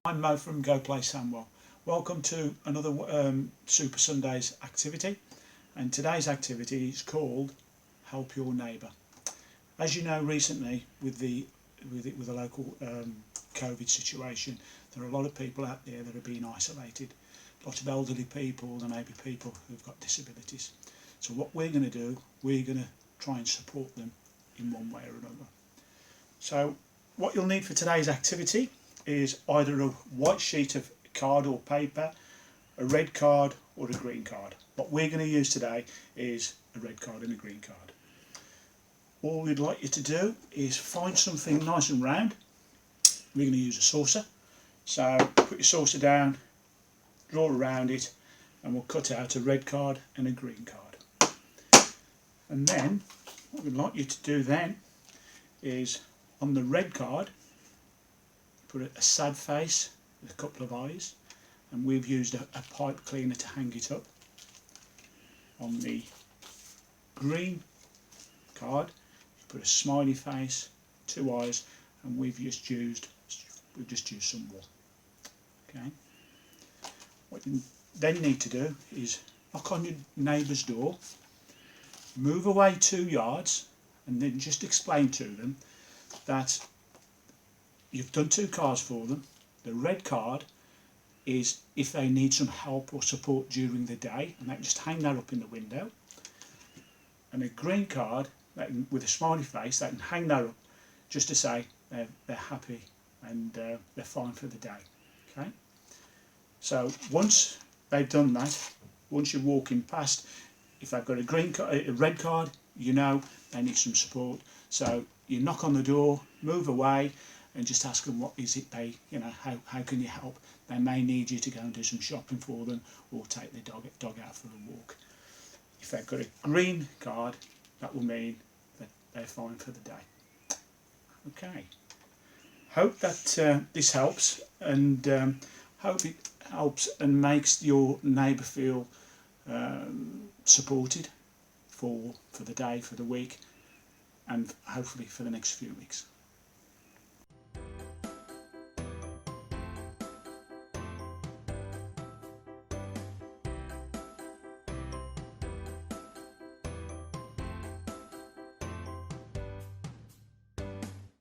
I'm Mo from Go Play Sandwell. Welcome to another Super Sundays activity, and today's activity is called Help Your Neighbour. As you know, recently with the local COVID situation, there are a lot of people out there that are being isolated. Lots of elderly people, there may be people who've got disabilities. So what we're going to do, we're going to try and support them in one way or another. So what you'll need for today's activity is either a white sheet of card or paper, a red card or a green card. What we're going to use today is a red card and a green card. All we'd like you to do is find something nice and round. We're going to use a saucer. So put your saucer down, draw around it, and we'll cut out a red card and a green card. And then what we'd like you to do then is on the red card, put a sad face with a couple of eyes, and we've used a pipe cleaner to hang it up. On the green card, you put a smiley face, two eyes, and we've just used some wool. Okay. What you then need to do is knock on your neighbour's door, move away 2 yards, and then just explain to them that you've done 2 cards for them. The red card is if they need some help or support during the day, and they can just hang that up in the window. And a green card, with a smiley face, they can hang that up just to say they're happy and they're fine for the day. Okay. So once they've done that, once you're walking past, if they've got a red card, you know they need some support. So you knock on the door, move away, and just ask them what is it they, how can you help? They may need you to go and do some shopping for them or take their dog out for a walk. If they've got a green card, that will mean that they're fine for the day. Okay. Hope that this helps, and hope it helps and makes your neighbour feel supported for the day, for the week, and hopefully for the next few weeks.